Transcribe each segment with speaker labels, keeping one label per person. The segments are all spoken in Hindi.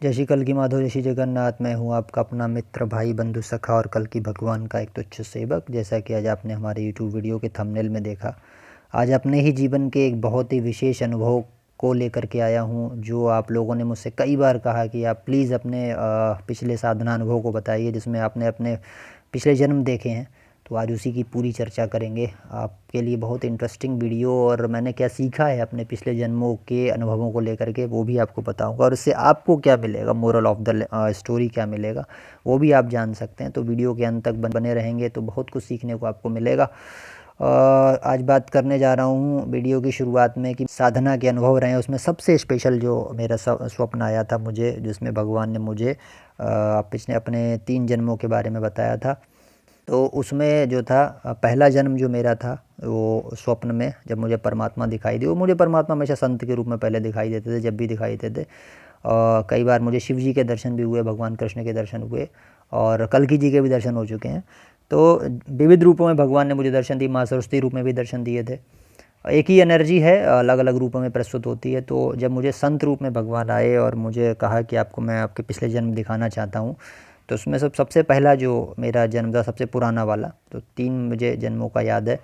Speaker 1: जय श्री कल की माधव, जय श्री जगन्नाथ। मैं हूँ आपका अपना मित्र, भाई, बंधु, सखा और कल की भगवान का एक तुच्छ सेवक। जैसा कि आज आपने हमारे यूट्यूब वीडियो के थंबनेल में देखा, आज अपने ही जीवन के एक बहुत ही विशेष अनुभव को लेकर के आया हूँ, जो आप लोगों ने मुझसे कई बार कहा कि आप प्लीज़ अपने पिछले साधना अनुभव को बताइए, जिसमें आपने अपने पिछले जन्म देखे हैं। तो आज उसी की पूरी चर्चा करेंगे। आपके लिए बहुत इंटरेस्टिंग वीडियो, और मैंने क्या सीखा है अपने पिछले जन्मों के अनुभवों को लेकर के वो भी आपको बताऊंगा, और इससे आपको क्या मिलेगा, मोरल ऑफ द स्टोरी क्या मिलेगा वो भी आप जान सकते हैं। तो वीडियो के अंत तक बने रहेंगे तो बहुत कुछ सीखने को आपको मिलेगा। आज बात करने जा रहा हूँ वीडियो की शुरुआत में कि साधना के अनुभव रहे हैं, उसमें सबसे स्पेशल जो मेरा स्वप्न आया था मुझे, जिसमें भगवान ने मुझे पिछले अपने 3 जन्मों के बारे में बताया था। तो उसमें जो था पहला जन्म जो मेरा था, वो स्वप्न में जब मुझे परमात्मा दिखाई दिए। वो मुझे परमात्मा हमेशा संत के रूप में पहले दिखाई देते थे, जब भी दिखाई देते। कई बार मुझे शिव जी के दर्शन भी हुए, भगवान कृष्ण के दर्शन हुए, और कल्कि जी के भी दर्शन हो चुके हैं। तो विविध रूपों में भगवान ने मुझे दर्शन दिए, माँ सरस्वती रूप में भी दर्शन दिए थे। एक ही एनर्जी है, अलग अलग रूपों में प्रस्तुत होती है। तो जब मुझे संत रूप में भगवान आए और मुझे कहा कि आपको मैं आपके पिछले जन्म दिखाना चाहता हूँ, तो उसमें सबसे पहला जो मेरा जन्म था, सबसे पुराना वाला, तो 3 मुझे जन्मों का याद है।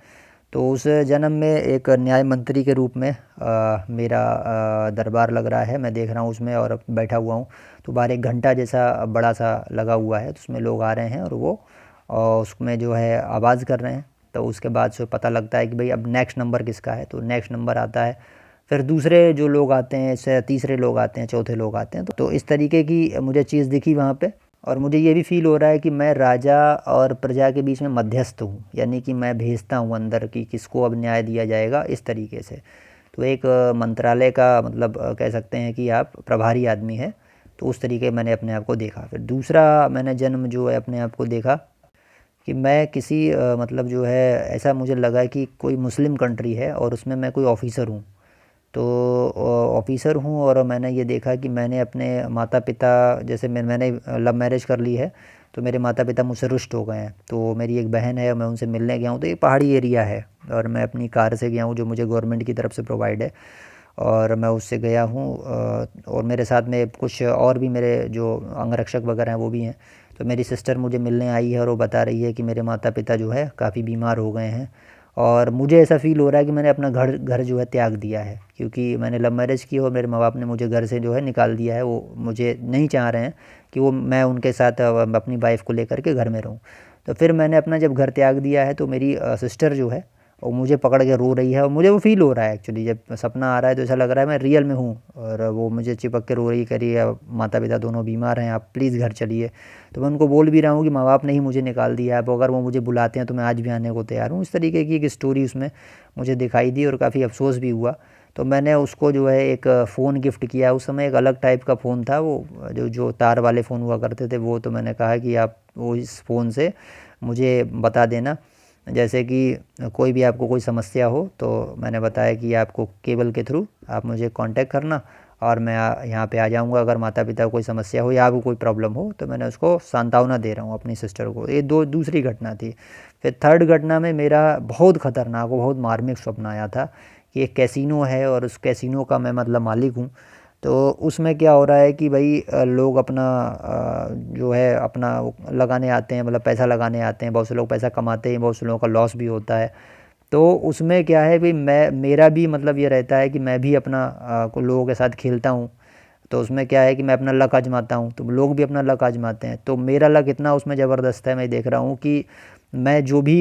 Speaker 1: तो उस जन्म में एक न्याय मंत्री के रूप में मेरा दरबार लग रहा है, मैं देख रहा हूँ उसमें और बैठा हुआ हूँ। तो बाहर एक घंटा जैसा बड़ा सा लगा हुआ है, तो उसमें लोग आ रहे हैं और वो उसमें जो है आवाज़ कर रहे हैं। तो उसके बाद से पता लगता है कि भाई अब नेक्स्ट नंबर किसका है, तो नेक्स्ट नंबर आता है। फिर दूसरे जो लोग आते हैं, इससे तीसरे लोग आते हैं, चौथे लोग आते हैं। तो इस तरीके की मुझे चीज़ दिखी वहाँ पे, और मुझे ये भी फ़ील हो रहा है कि मैं राजा और प्रजा के बीच में मध्यस्थ हूँ, यानी कि मैं भेजता हूँ अंदर कि किसको अब न्याय दिया जाएगा, इस तरीके से। तो एक मंत्रालय का मतलब कह सकते हैं कि आप प्रभारी आदमी है। तो उस तरीके मैंने अपने आप को देखा। फिर दूसरा मैंने जन्म जो है अपने आप को देखा कि मैं किसी मतलब जो है, ऐसा मुझे लगा कि कोई मुस्लिम कंट्री है और उसमें मैं कोई ऑफ़िसर हूँ। तो ऑफ़िसर हूँ, और मैंने ये देखा कि मैंने अपने माता पिता, जैसे मैंने लव मैरिज कर ली है, तो मेरे माता पिता मुझसे रुष्ट हो गए हैं। तो मेरी एक बहन है, मैं उनसे मिलने गया हूँ। तो ये पहाड़ी एरिया है, और मैं अपनी कार से गया हूँ जो मुझे गवर्नमेंट की तरफ से प्रोवाइड है, और मैं उससे गया हूँ। और मेरे साथ में कुछ और भी मेरे जो अंगरक्षक वगैरह हैं वो भी हैं। तो मेरी सिस्टर मुझे मिलने आई है और वो बता रही है कि मेरे माता पिता जो है काफ़ी बीमार हो गए हैं, और मुझे ऐसा फ़ील हो रहा है कि मैंने अपना घर घर जो है त्याग दिया है, क्योंकि मैंने लव मैरिज की और मेरे माँ बाप ने मुझे घर से जो है निकाल दिया है। वो मुझे नहीं चाह रहे हैं कि वो मैं उनके साथ अपनी वाइफ़ को लेकर के घर में रहूँ। तो फिर मैंने अपना जब घर त्याग दिया है, तो मेरी सिस्टर जो है वो मुझे पकड़ के रो रही है, और मुझे वो फ़ील हो रहा है एक्चुअली, जब सपना आ रहा है तो ऐसा लग रहा है मैं रियल में हूँ, और वो मुझे चिपक के रो रही, कह रही है माता पिता दोनों बीमार हैं, आप प्लीज़ घर चलिए। तो मैं उनको बोल भी रहा हूँ कि माँ बाप ने ही मुझे निकाल दिया है, अब अगर वो मुझे बुलाते हैं तो मैं आज भी आने को तैयार हूँ। इस तरीके की एक स्टोरी उसमें मुझे दिखाई दी, और काफ़ी अफसोस भी हुआ। तो मैंने उसको जो है एक फ़ोन गिफ्ट किया। उस समय एक अलग टाइप का फ़ोन था, वो जो जो तार वाले फ़ोन हुआ करते थे वो। तो मैंने कहा कि आप वो इस फ़ोन से मुझे बता देना, जैसे कि कोई भी आपको कोई समस्या हो, तो मैंने बताया कि आपको केबल के थ्रू आप मुझे कांटेक्ट करना, और मैं यहाँ पे आ जाऊँगा अगर माता पिता को कोई समस्या हो या आपको कोई प्रॉब्लम हो। तो मैंने उसको सांत्वना दे रहा हूँ अपनी सिस्टर को। ये दूसरी घटना थी। फिर थर्ड घटना में मेरा बहुत ख़तरनाक और बहुत मार्मिक स्वप्न आया था कि एक कैसीनो है, और उस कैसीनो का मैं मतलब मालिक हूँ। तो उसमें क्या हो रहा है कि भाई लोग अपना जो है अपना वो लगाने आते हैं, मतलब पैसा लगाने आते हैं। बहुत से लोग पैसा कमाते हैं, बहुत से लोगों का लॉस भी होता है। तो उसमें क्या है भाई, मैं मेरा भी मतलब ये रहता है कि मैं भी अपना को लोगों के साथ खेलता हूँ। तो उसमें क्या है कि मैं अपना लक आजमाता हूँ, तो लोग भी अपना लक आजमाते हैं। तो मेरा लक इतना उसमें ज़बरदस्त है, मैं देख रहा हूँ कि मैं जो भी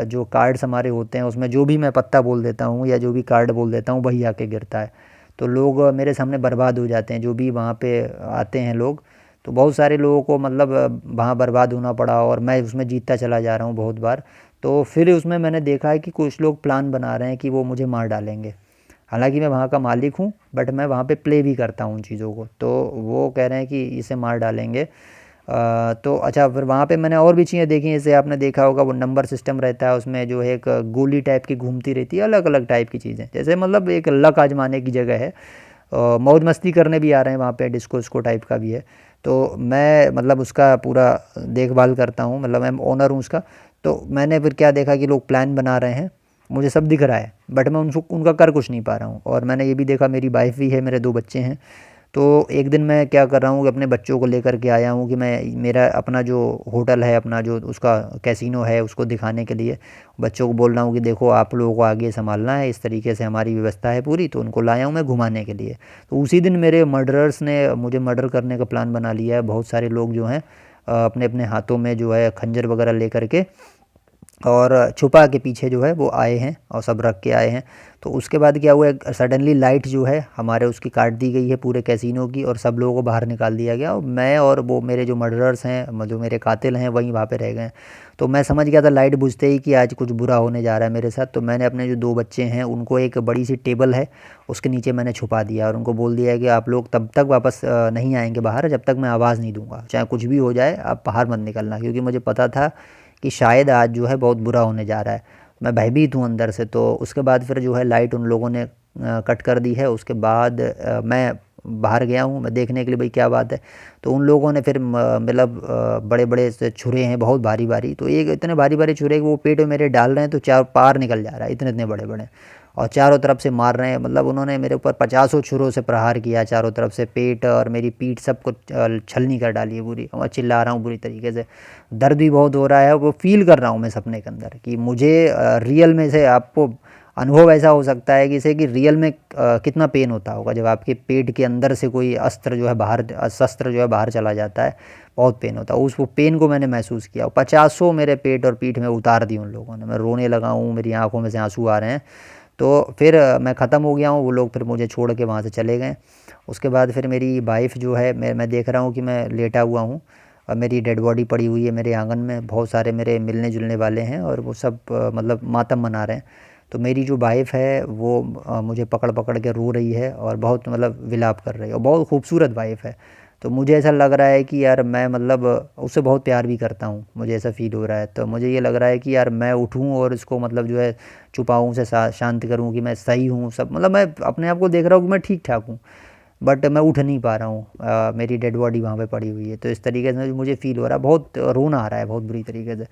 Speaker 1: जो कार्ड्स हमारे होते हैं उसमें जो भी मैं पत्ता बोल देता हूँ या जो भी कार्ड बोल देता हूँ वही आके गिरता है। तो लोग मेरे सामने बर्बाद हो जाते हैं, जो भी वहाँ पे आते हैं लोग। तो बहुत सारे लोगों को मतलब वहाँ बर्बाद होना पड़ा, और मैं उसमें जीतता चला जा रहा हूँ बहुत बार। तो फिर उसमें मैंने देखा है कि कुछ लोग प्लान बना रहे हैं कि वो मुझे मार डालेंगे। हालांकि मैं वहाँ का मालिक हूँ, बट मैं वहाँ पे प्ले भी करता हूँ उन चीज़ों को। तो वो कह रहे हैं कि इसे मार डालेंगे। तो अच्छा, फिर वहाँ पे मैंने और भी चीज़ें देखी, जैसे आपने देखा होगा वो नंबर सिस्टम रहता है, उसमें जो है एक गोली टाइप की घूमती रहती है, अलग अलग टाइप की चीज़ें, जैसे मतलब एक लक आजमाने की जगह है। मौज मस्ती करने भी आ रहे हैं वहाँ पे, डिस्को उस्को टाइप का भी है। तो मैं मतलब उसका पूरा देखभाल करता हूँ, मतलब मैं ओनर हूँ उसका। तो मैंने फिर क्या देखा कि लोग प्लान बना रहे हैं, मुझे सब दिख रहा है, बट मैं उनको उनका कर कुछ नहीं पा रहा हूँ। और मैंने ये भी देखा, मेरी वाइफ भी है, मेरे 2 बच्चे हैं। तो एक दिन मैं क्या कर रहा हूँ कि अपने बच्चों को लेकर के आया हूँ कि मैं मेरा अपना जो होटल है, अपना जो उसका कैसीनो है, उसको दिखाने के लिए बच्चों को बोल रहा हूँ कि देखो आप लोगों को आगे संभालना है, इस तरीके से हमारी व्यवस्था है पूरी। तो उनको लाया हूँ मैं घुमाने के लिए। तो उसी दिन मेरे मर्डरर्स ने मुझे मर्डर करने का प्लान बना लिया है। बहुत सारे लोग जो हैं अपने अपने हाथों में जो है खंजर वगैरह लेकर के और छुपा के पीछे जो है वो आए हैं और सब रख के आए हैं। तो उसके बाद क्या हुआ, सडनली लाइट जो है हमारे उसकी काट दी गई है पूरे कैसीनो की, और सब लोगों को बाहर निकाल दिया गया, और मैं और वो मेरे जो मर्डरर्स हैं, जो मेरे कातिल हैं, वहीं वहाँ पे रह गए। तो मैं समझ गया था लाइट बुझते ही कि आज कुछ बुरा होने जा रहा है मेरे साथ। तो मैंने अपने जो 2 बच्चे हैं उनको एक बड़ी सी टेबल है उसके नीचे मैंने छुपा दिया, और उनको बोल दिया है कि आप लोग तब तक वापस नहीं आएंगे बाहर जब तक मैं आवाज़ नहीं दूंगा, चाहे कुछ भी हो जाए आप बाहर मत निकलना। क्योंकि मुझे पता था कि शायद आज जो है बहुत बुरा होने जा रहा है। मैं भयभीत हूँ अंदर से। तो उसके बाद फिर जो है लाइट उन लोगों ने कट कर दी है। उसके बाद मैं बाहर गया हूँ मैं देखने के लिए भाई क्या बात है। तो उन लोगों ने फिर मतलब बड़े बड़े से छुरे हैं बहुत भारी भारी, तो एक इतने भारी भारी छुरे कि वो पेट में मेरे डाल रहे हैं तो चार पार निकल जा रहा है, इतने इतने बड़े बड़े, और चारों तरफ से मार रहे हैं। मतलब उन्होंने मेरे ऊपर 50 छुरों से प्रहार किया चारों तरफ से, पेट और मेरी पीठ सबको छलनी कर डाली है पूरी। और चिल्ला रहा हूँ बुरी तरीके से, दर्द भी बहुत हो रहा है। वो फील कर रहा हूँ मैं सपने के अंदर कि मुझे रियल में से आपको अनुभव ऐसा हो सकता है कि इसे कि रियल में कितना पेन होता होगा जब आपके पेट के अंदर से कोई अस्त्र जो है बाहर, शस्त्र जो है बाहर चला जाता है। बहुत पेन होता है। उस वो पेन को मैंने महसूस किया। 50 मेरे पेट और पीठ में उतार दी उन लोगों ने। मैं रोने लगा हूँ, मेरी आंखों में से आंसू आ रहे हैं। तो फिर मैं ख़त्म हो गया हूँ। वो लोग फिर मुझे छोड़ के वहाँ से चले गए। उसके बाद फिर मेरी वाइफ़ जो है, मैं देख रहा हूँ कि मैं लेटा हुआ हूँ और मेरी डेड बॉडी पड़ी हुई है मेरे आंगन में। बहुत सारे मेरे मिलने जुलने वाले हैं और वो सब मतलब मातम मना रहे हैं। तो मेरी जो वाइफ़ है वो मुझे पकड़ पकड़ के रो रही है और बहुत मतलब विलाप कर रही है, और बहुत खूबसूरत वाइफ़ है। तो मुझे ऐसा लग रहा है कि यार मैं मतलब उससे बहुत प्यार भी करता हूँ, मुझे ऐसा फ़ील हो रहा है। तो मुझे ये लग रहा है कि यार मैं उठूँ और इसको मतलब जो है छुपाऊँ, उसे शांत करूँ कि मैं सही हूँ सब। मतलब मैं अपने आप को देख रहा हूँ कि मैं ठीक ठाक हूँ, बट मैं उठ नहीं पा रहा हूँ। मेरी डेड बॉडी वहाँ पे पड़ी हुई है। तो इस तरीके से मुझे फ़ील हो रहा है, बहुत रोना आ रहा है बहुत बुरी तरीके से।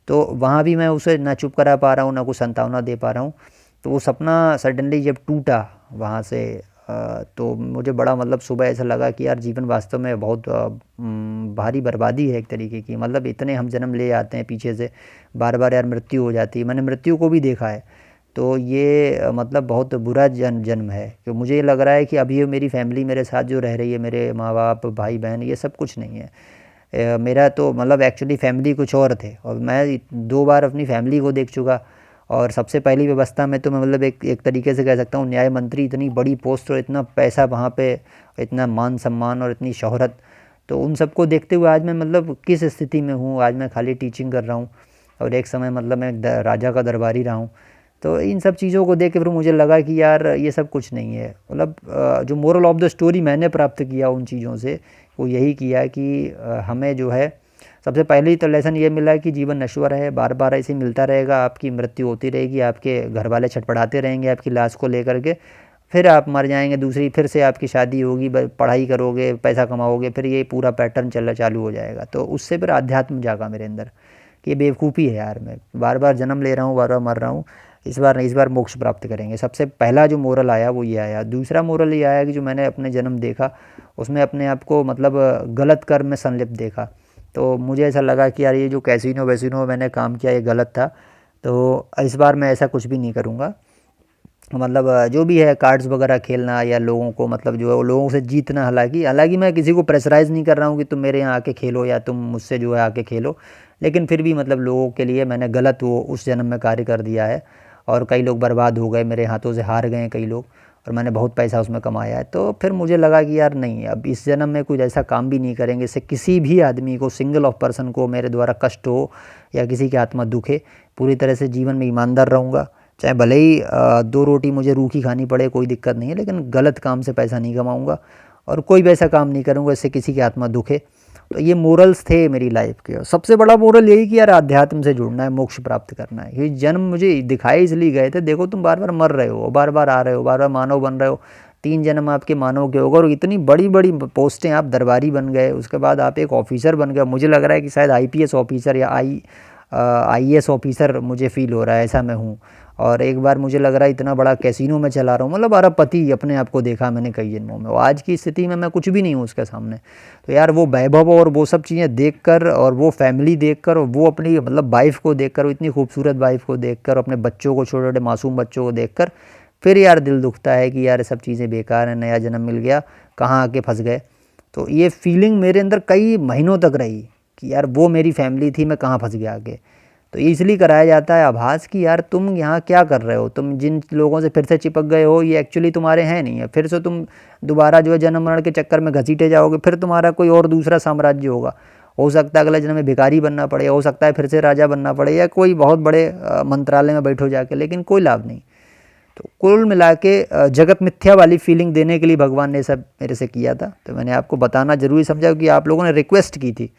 Speaker 1: तो वहाँ भी मैं उसे ना चुप करा पा रहा हूँ, ना कुछ सांत्वना दे पा रहा हूँ। तो वो सपना सडनली जब टूटा वहाँ से तो मुझे बड़ा मतलब सुबह ऐसा लगा कि यार जीवन वास्तव में बहुत भारी बर्बादी है एक तरीके की। मतलब इतने हम जन्म ले आते हैं पीछे से, बार बार यार मृत्यु हो जाती है। मैंने मृत्यु को भी देखा है। तो ये मतलब बहुत बुरा जन्म है। कि मुझे ये लग रहा है कि अभी ये मेरी फैमिली मेरे साथ जो रह रही है, मेरे माँ बाप भाई बहन, ये सब कुछ नहीं है। मेरा तो मतलब एक्चुअली फैमिली कुछ और थे, और मैं 2 बार अपनी फैमिली को देख चुका। और सबसे पहली व्यवस्था में तो मैं मतलब एक एक तरीके से कह सकता हूँ न्याय मंत्री, इतनी बड़ी पोस्ट और इतना पैसा वहाँ पे, इतना मान सम्मान और इतनी शोहरत। तो उन सबको देखते हुए आज मैं मतलब किस स्थिति में हूँ। आज मैं खाली टीचिंग कर रहा हूँ और एक समय मतलब मैं राजा का दरबारी रहा हूँ। तो इन सब चीज़ों को देख के फिर मुझे लगा कि यार ये सब कुछ नहीं है। मतलब जो मोरल ऑफ द स्टोरी मैंने प्राप्त किया उन चीज़ों से, वो यही किया कि हमें जो है सबसे पहले ही तो लेसन ये मिला कि जीवन नश्वर है, बार बार ऐसे मिलता रहेगा, आपकी मृत्यु होती रहेगी, आपके घर वाले छटपटाते रहेंगे आपकी लाश को लेकर के, फिर आप मर जाएंगे, दूसरी फिर से आपकी शादी होगी, पढ़ाई करोगे, पैसा कमाओगे, फिर ये पूरा पैटर्न चलना चालू हो जाएगा। तो उससे फिर आध्यात्म जागा मेरे अंदर कि ये बेवकूफ़ी है यार, मैं बार बार जन्म ले रहा हूँ, बार बार मर रहा हूँ। इस बार नहीं, इस बार मोक्ष प्राप्त करेंगे। सबसे पहला जो मोरल आया वो ये आया। दूसरा मोरल ये आया कि जो मैंने अपने जन्म देखा उसमें अपने आप को मतलब गलत कर्म में संलिप्त देखा। तो मुझे ऐसा लगा कि यार ये जो कैसीनो वैसीनो मैंने काम किया ये गलत था। तो इस बार मैं ऐसा कुछ भी नहीं करूँगा। मतलब जो भी है कार्ड्स वगैरह खेलना या लोगों को मतलब जो है वो लोगों से जीतना, हालांकि हालांकि मैं किसी को प्रेशराइज़ नहीं कर रहा हूँ कि तुम मेरे यहाँ आके खेलो या तुम मुझसे जो है आके खेलो। लेकिन फिर भी मतलब लोगों के लिए मैंने गलत वो उस जन्म में कार्य कर दिया है, और कई लोग बर्बाद हो गए, मेरे हाथों से हार गए कई लोग, और मैंने बहुत पैसा उसमें कमाया है। तो फिर मुझे लगा कि यार नहीं, अब इस जन्म में कुछ ऐसा काम भी नहीं करेंगे इससे किसी भी आदमी को, सिंगल ऑफ पर्सन को मेरे द्वारा कष्ट हो या किसी की आत्मा दुखे। पूरी तरह से जीवन में ईमानदार रहूँगा, चाहे भले ही 2 रोटी मुझे रूखी खानी पड़े, कोई दिक्कत नहीं है, लेकिन गलत काम से पैसा नहीं कमाऊँगा और कोई भी ऐसा काम नहीं करूँगा इससे किसी की आत्मा दुखे। तो ये मोरल्स थे मेरी लाइफ के। और सबसे बड़ा मोरल यही कि यार अध्यात्म से जुड़ना है, मोक्ष प्राप्त करना है। ये जन्म मुझे दिखाई इसलिए गए थे, देखो तुम बार बार मर रहे हो, बार बार आ रहे हो, बार बार मानव बन रहे हो, 3 जन्म आपके मानव के होगा, और इतनी बड़ी बड़ी पोस्टें, आप दरबारी बन गए, उसके बाद आप एक ऑफिसर बन गए। मुझे लग रहा है कि शायद आईपीएस ऑफिसर या आईएएस ऑफिसर मुझे फील हो रहा है, ऐसा मैं हूँ। और एक बार मुझे लग रहा है इतना बड़ा कैसीनो में चला रहा हूँ, मतलब अरबपति अपने आप को देखा मैंने कई जन्मों में, और आज की स्थिति में मैं कुछ भी नहीं हूँ उसके सामने। तो यार वो वैभव और वो सब चीज़ें देखकर और वो फैमिली देखकर और वो अपनी मतलब वाइफ को देखकर, वो इतनी खूबसूरत वाइफ को देखकर, अपने बच्चों को, छोटे छोटे मासूम बच्चों को देखकर फिर यार दिल दुखता है कि यार ये सब चीज़ें बेकार हैं, नया जन्म मिल गया, कहाँ आके फंस गए। तो ये फीलिंग मेरे अंदर कई महीनों तक रही कि यार वो मेरी फैमिली थी, मैं कहाँ फंस गया आगे। तो ये इसलिए कराया जाता है आभास कि यार तुम यहाँ क्या कर रहे हो, तुम जिन लोगों से फिर से चिपक गए हो ये एक्चुअली तुम्हारे हैं नहीं है, फिर से तुम दोबारा जो है जन्म मरण के चक्कर में घसीटे जाओगे, फिर तुम्हारा कोई और दूसरा साम्राज्य होगा। हो सकता है अगले जन्म में भिखारी बनना पड़े, हो सकता है फिर से राजा बनना पड़े, या कोई बहुत बड़े मंत्रालय में बैठो जाके, लेकिन कोई लाभ नहीं। तो कुल मिला के जगत मिथ्या वाली फीलिंग देने के लिए भगवान ने सब मेरे से किया था। तो मैंने आपको बताना ज़रूरी समझा क्योंकि आप लोगों ने रिक्वेस्ट की थी।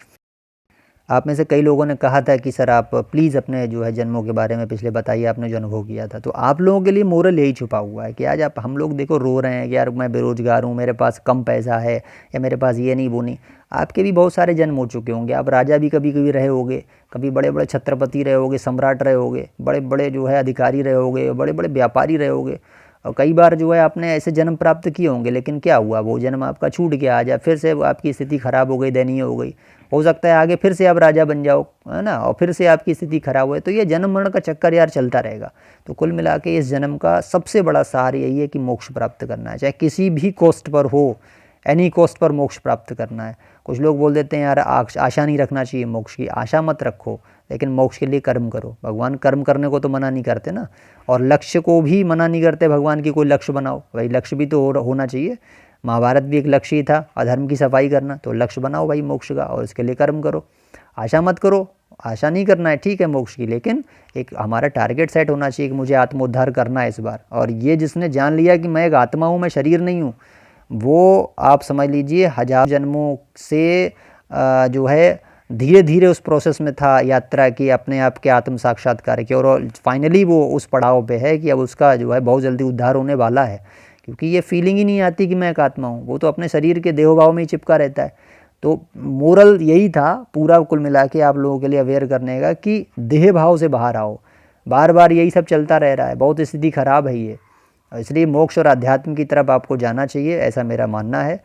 Speaker 1: आप में से कई लोगों ने कहा था कि सर आप प्लीज़ अपने जो है जन्मों के बारे में पिछले बताइए, आपने जो अनुभव किया था। तो आप लोगों के लिए मोरल यही छुपा हुआ है कि आज आप हम लोग देखो रो रहे हैं कि यार मैं बेरोज़गार हूँ, मेरे पास कम पैसा है, या मेरे पास ये नहीं वो नहीं। आपके भी बहुत सारे जन्म हो चुके होंगे, आप राजा भी कभी कभी रहे होगे, कभी बड़े बड़े छत्रपति रहे होगे, सम्राट रहे होगे, बड़े बड़े जो है अधिकारी रहे होगे, बड़े बड़े व्यापारी रहे होगे, और कई बार जो है आपने ऐसे जन्म प्राप्त किए होंगे। लेकिन क्या हुआ, वो जन्म आपका छूट गया, आज फिर से आपकी स्थिति ख़राब हो गई, दयनीय हो गई। हो सकता है आगे फिर से आप राजा बन जाओ, है ना, और फिर से आपकी स्थिति खराब हो। तो ये जन्म मरण का चक्कर यार चलता रहेगा। तो कुल मिला के इस जन्म का सबसे बड़ा सार यही है कि मोक्ष प्राप्त करना है, चाहे किसी भी कॉस्ट पर हो, एनी कॉस्ट पर मोक्ष प्राप्त करना है। कुछ लोग बोल देते हैं यार आशा नहीं रखना चाहिए मोक्ष की, आशा मत रखो, लेकिन मोक्ष के लिए कर्म करो। भगवान कर्म करने को तो मना नहीं करते ना, और लक्ष्य को भी मना नहीं करते भगवान की कोई लक्ष्य बनाओ, भाई लक्ष्य भी तो होना चाहिए। महाभारत भी एक लक्ष्य ही था, अधर्म की सफाई करना, तो लक्ष्य बनाओ भाई मोक्ष का, और इसके लिए कर्म करो। आशा मत करो, आशा नहीं करना है ठीक है मोक्ष की, लेकिन एक हमारा टारगेट सेट होना चाहिए कि मुझे आत्मोद्धार करना है इस बार। और ये जिसने जान लिया कि मैं एक आत्मा हूँ, मैं शरीर नहीं हूँ, वो आप समझ लीजिए हजार जन्मों से जो है धीरे धीरे उस प्रोसेस में था यात्रा की, अपने आप के आत्म साक्षात्कार की, और फाइनली वो उस पड़ाव पे है कि अब उसका जो है बहुत जल्दी उद्धार होने वाला है। क्योंकि ये फीलिंग ही नहीं आती कि मैं एक आत्मा हूँ, वो तो अपने शरीर के देहोभाव में ही चिपका रहता है। तो मोरल यही था पूरा कुल मिला के आप लोगों के लिए अवेयर करने का कि देह भाव से बाहर आओ। बार बार यही सब चलता रह रहा है, बहुत स्थिति ख़राब है ये, इसलिए मोक्ष और अध्यात्म की तरफ आपको जाना चाहिए, ऐसा मेरा मानना है।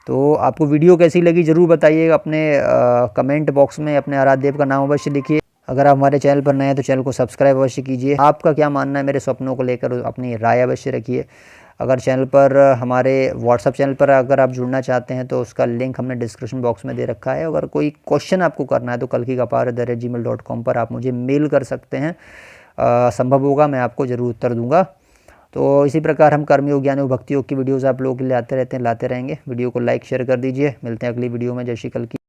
Speaker 1: तो आपको वीडियो कैसी लगी ज़रूर बताइएगा, अपने कमेंट बॉक्स में अपने आराध्य देव का नाम अवश्य लिखिए। अगर आप हमारे चैनल पर नए हैं तो चैनल को सब्सक्राइब अवश्य कीजिए। आपका क्या मानना है मेरे सपनों को लेकर, अपनी राय अवश्य रखिए। अगर चैनल पर हमारे व्हाट्सअप चैनल पर अगर आप जुड़ना चाहते हैं तो उसका लिंक हमने डिस्क्रिप्शन बॉक्स में दे रखा है। अगर कोई क्वेश्चन आपको करना है तो kalkikapaar@gmail.com पर आप मुझे मेल कर सकते हैं, संभव होगा मैं आपको ज़रूर उत्तर दूंगा। तो इसी प्रकार हम कर्मयोग ज्ञान योग भक्ति योग की वीडियोज़ आप लोगों के लिए आते रहते हैं, लाते रहेंगे। वीडियो को लाइक शेयर कर दीजिए। मिलते हैं अगली वीडियो में। जय श्री कल्की।